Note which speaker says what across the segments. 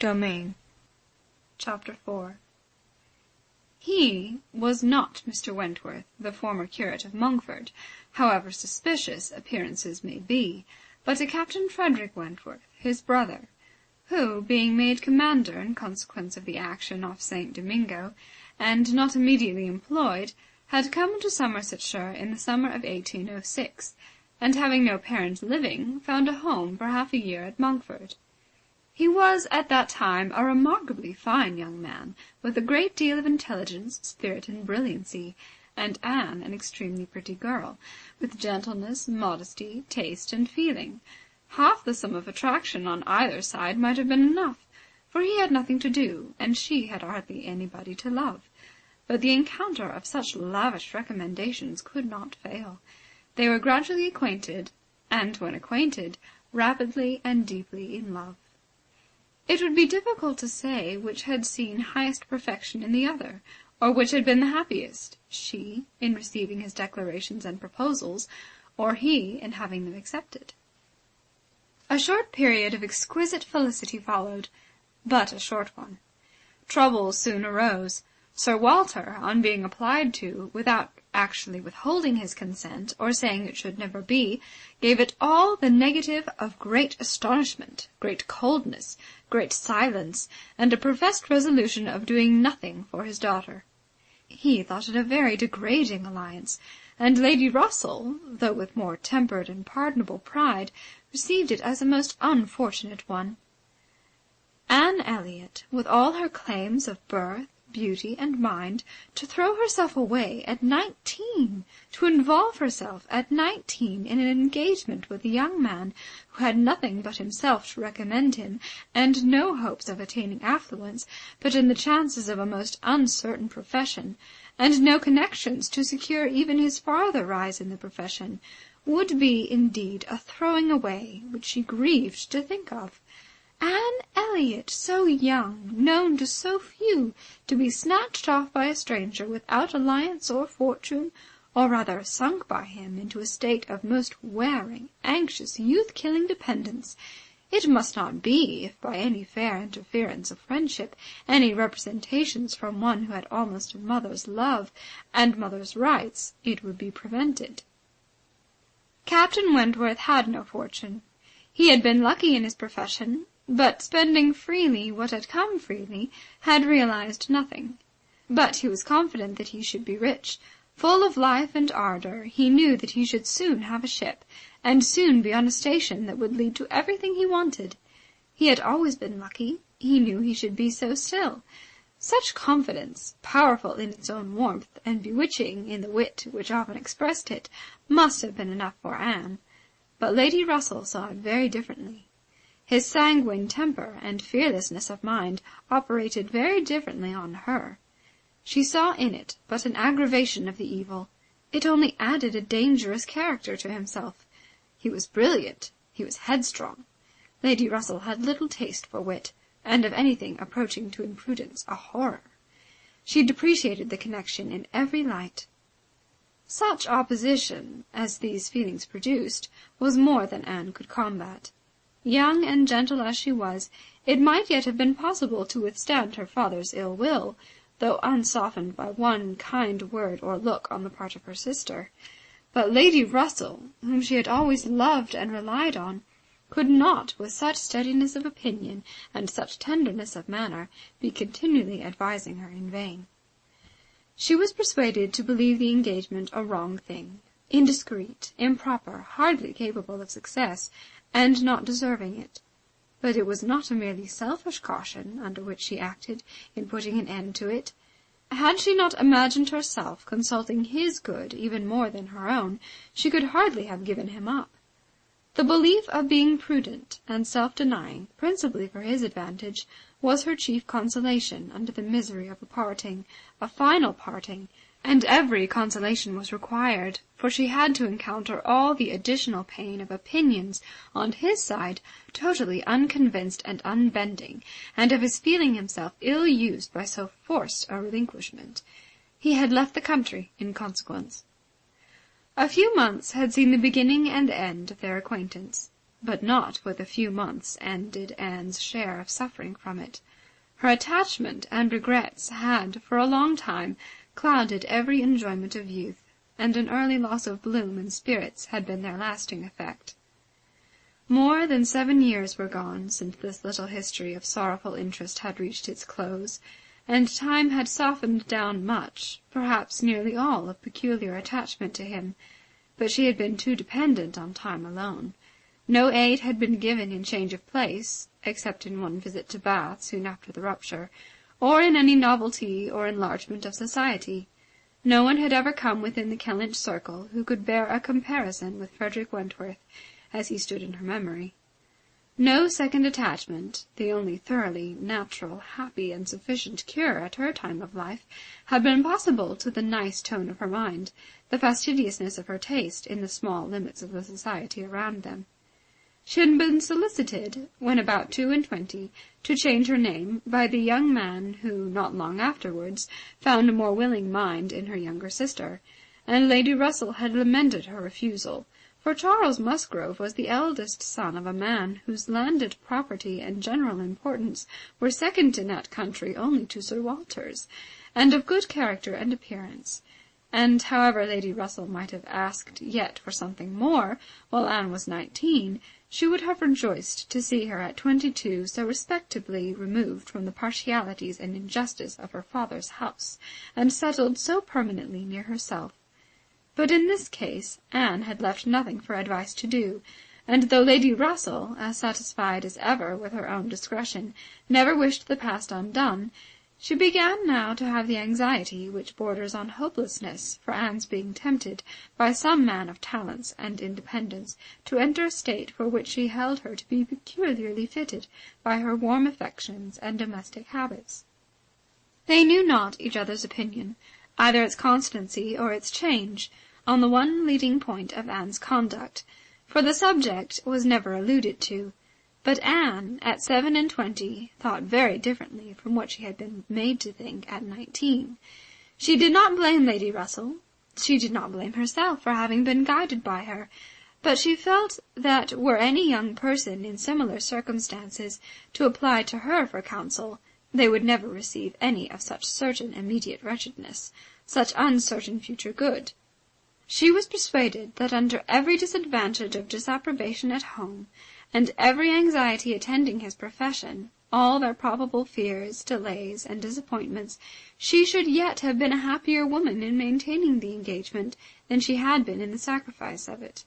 Speaker 1: domain. Chapter 4. He was not Mr. Wentworth, the former curate of Monkford, however suspicious appearances may be, but a Captain Frederick Wentworth, his brother, who, being made commander in consequence of the action off St. Domingo, and not immediately employed, had come to Somersetshire in the summer of 1806, and having no parents living, found a home for half a year at Monkford. He was at that time a remarkably fine young man, with a great deal of intelligence, spirit, and brilliancy, and Anne an extremely pretty girl, with gentleness, modesty, taste, and feeling. Half the sum of attraction on either side might have been enough, for he had nothing to do, and she had hardly anybody to love. But the encounter of such lavish recommendations could not fail. They were gradually acquainted, and when acquainted, rapidly and deeply in love. It would be difficult to say which had seen highest perfection in the other, or which had been the happiest, she, in receiving his declarations and proposals, or he in having them accepted. A short period of exquisite felicity followed, but a short one. Troubles soon arose. Sir Walter, on being applied to, without actually withholding his consent, or saying it should never be, gave it all the negative of great astonishment, great coldness, great silence, and a professed resolution of doing nothing for his daughter. He thought it a very degrading alliance, and Lady Russell, though with more tempered and pardonable pride, received it as a most unfortunate one. Anne Elliot, with all her claims of birth, beauty, and mind, to throw herself away at 19, to involve herself at 19 in an engagement with a young man who had nothing but himself to recommend him, and no hopes of attaining affluence but in the chances of a most uncertain profession, and no connections to secure even his farther rise in the profession, would be indeed a throwing away which she grieved to think of. Anne Elliot, so young, known to so few, to be snatched off by a stranger without alliance or fortune, or rather sunk by him into a state of most wearing, anxious, youth-killing dependence. It must not be, if by any fair interference of friendship, any representations from one who had almost a mother's love and mother's rights, it would be prevented. Captain Wentworth had no fortune. He had been lucky in his profession, but, spending freely what had come freely, had realized nothing. But he was confident that he should be rich. Full of life and ardour, he knew that he should soon have a ship, and soon be on a station that would lead to everything he wanted. He had always been lucky. He knew he should be so still. Such confidence, powerful in its own warmth, and bewitching in the wit which often expressed it, must have been enough for Anne. But Lady Russell saw it very differently. His sanguine temper and fearlessness of mind operated very differently on her. She saw in it but an aggravation of the evil. It only added a dangerous character to himself. He was brilliant. He was headstrong. Lady Russell had little taste for wit, and of anything approaching to imprudence a horror. She depreciated the connection in every light. Such opposition as these feelings produced was more than Anne could combat. Young and gentle as she was, it might yet have been possible to withstand her father's ill will, though unsoftened by one kind word or look on the part of her sister. But Lady Russell, whom she had always loved and relied on, could not, with such steadiness of opinion and such tenderness of manner, be continually advising her in vain. She was persuaded to believe the engagement a wrong thing, indiscreet, improper, hardly capable of success, and not deserving it. But it was not a merely selfish caution under which she acted in putting an end to it. Had she not imagined herself consulting his good even more than her own, she could hardly have given him up. The belief of being prudent and self-denying, principally for his advantage, was her chief consolation under the misery of a parting, a final parting, and every consolation was required, for she had to encounter all the additional pain of opinions on his side totally unconvinced and unbending, and of his feeling himself ill-used by so forced a relinquishment. He had left the country in consequence. A few months had seen the beginning and end of their acquaintance. but not with a few months ended Anne's share of suffering from it. Her attachment and regrets had, for a long time, clouded every enjoyment of youth, and an early loss of bloom and spirits had been their lasting effect. More than 7 years were gone since this little history of sorrowful interest had reached its close, and time had softened down much, perhaps nearly all, of peculiar attachment to him, but she had been too dependent on time alone. No aid had been given in change of place, except in one visit to Bath soon after the rupture, or in any novelty or enlargement of society. No one had ever come within the Kellynch circle who could bear a comparison with Frederick Wentworth, as he stood in her memory. No second attachment, the only thoroughly natural, happy, and sufficient cure at her time of life, had been possible to the nice tone of her mind, the fastidiousness of her taste in the small limits of the society around them. She had been solicited, when about 22, to change her name by the young man who, not long afterwards, found a more willing mind in her younger sister, and Lady Russell had lamented her refusal, for Charles Musgrove was the eldest son of a man whose landed property and general importance were second in that country only to Sir Walter's, and of good character and appearance. And however Lady Russell might have asked yet for something more, while Anne was 19, she would have rejoiced to see her at 22 so respectably removed from the partialities and injustice of her father's house, and settled so permanently near herself. But in this case Anne had left nothing for advice to do, and though Lady Russell, as satisfied as ever with her own discretion, never wished the past undone, she began now to have the anxiety which borders on hopelessness for Anne's being tempted by some man of talents and independence to enter a state for which she held her to be peculiarly fitted by her warm affections and domestic habits. They knew not each other's opinion, either its constancy or its change, on the one leading point of Anne's conduct, for the subject was never alluded to. But Anne, at 27, thought very differently from what she had been made to think at 19. She did not blame Lady Russell. She did not blame herself for having been guided by her. But she felt that were any young person in similar circumstances to apply to her for counsel, they would never receive any of such certain immediate wretchedness, such uncertain future good. She was persuaded that under every disadvantage of disapprobation at home, and every anxiety attending his profession, all their probable fears, delays, and disappointments, she should yet have been a happier woman in maintaining the engagement than she had been in the sacrifice of it.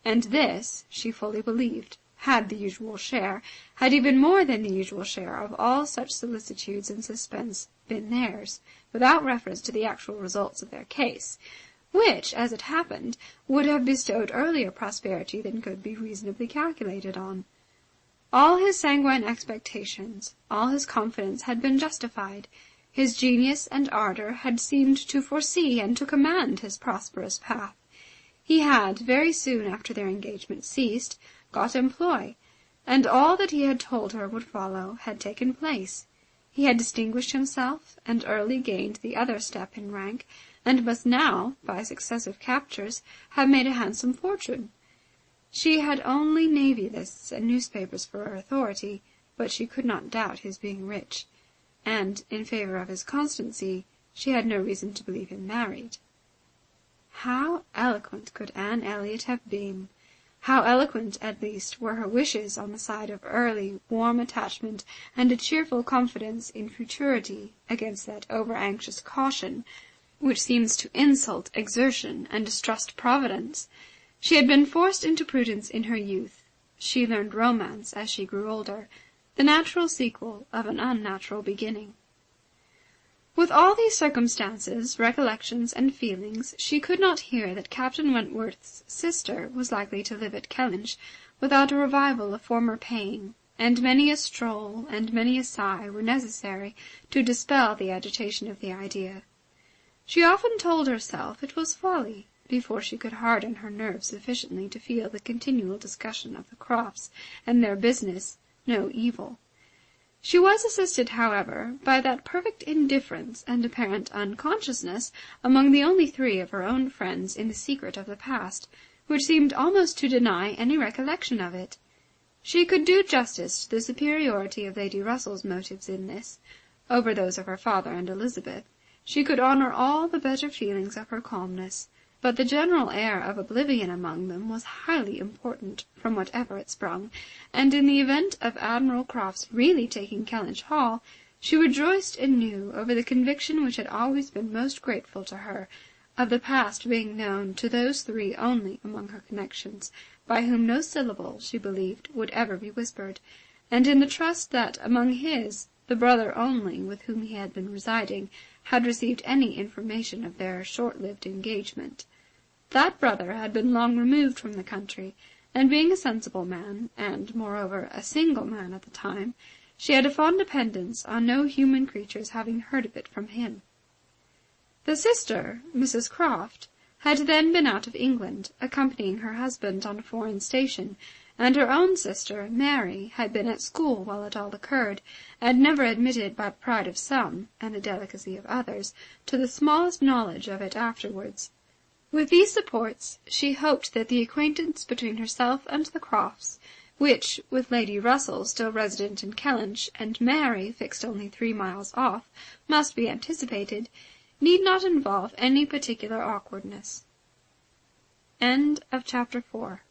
Speaker 1: And this, she fully believed, had the usual share, had even more than the usual share of all such solicitudes and suspense been theirs, without reference to the actual results of their case, which, as it happened, would have bestowed earlier prosperity than could be reasonably calculated on. All his sanguine expectations, all his confidence had been justified. His genius and ardour had seemed to foresee and to command his prosperous path. He had, very soon after their engagement ceased, got employ, and all that he had told her would follow had taken place. He had distinguished himself, and early gained the other step in rank, and must now, by successive captures, have made a handsome fortune. She had only navy lists and newspapers for her authority, but she could not doubt his being rich, and, in favour of his constancy, she had no reason to believe him married. How eloquent could Anne Elliot have been! How eloquent, at least, were her wishes on the side of early, warm attachment and a cheerful confidence in futurity against that over-anxious caution which seems to insult exertion and distrust Providence. She had been forced into prudence in her youth. She learned romance as she grew older, the natural sequel of an unnatural beginning. With all these circumstances, recollections, and feelings, she could not hear that Captain Wentworth's sister was likely to live at Kellynch without a revival of former pain, and many a stroll and many a sigh were necessary to dispel the agitation of the idea. She often told herself it was folly, before she could harden her nerves sufficiently to feel the continual discussion of the Crofts and their business no evil. She was assisted, however, by that perfect indifference and apparent unconsciousness among the only 3 of her own friends in the secret of the past, which seemed almost to deny any recollection of it. She could do justice to the superiority of Lady Russell's motives in this, over those of her father and Elizabeth. She could honour all the better feelings of her calmness. But the general air of oblivion among them was highly important, from whatever it sprung, and in the event of Admiral Croft's really taking Kellynch Hall, she rejoiced anew over the conviction which had always been most grateful to her, of the past being known to those three only among her connections, by whom no syllable, she believed, would ever be whispered, and in the trust that among his, the brother only with whom he had been residing, had received any information of their short-lived engagement. That brother had been long removed from the country, and being a sensible man, and, moreover, a single man at the time, she had a fond dependence on no human creature's having heard of it from him. The sister, Mrs. Croft, had then been out of England, accompanying her husband on a foreign station, and her own sister, Mary, had been at school while it all occurred, and never admitted by pride of some, and the delicacy of others, to the smallest knowledge of it afterwards. With these supports, she hoped that the acquaintance between herself and the Crofts, which, with Lady Russell still resident in Kellynch, and Mary fixed only 3 miles off, must be anticipated, need not involve any particular awkwardness. End of chapter 4.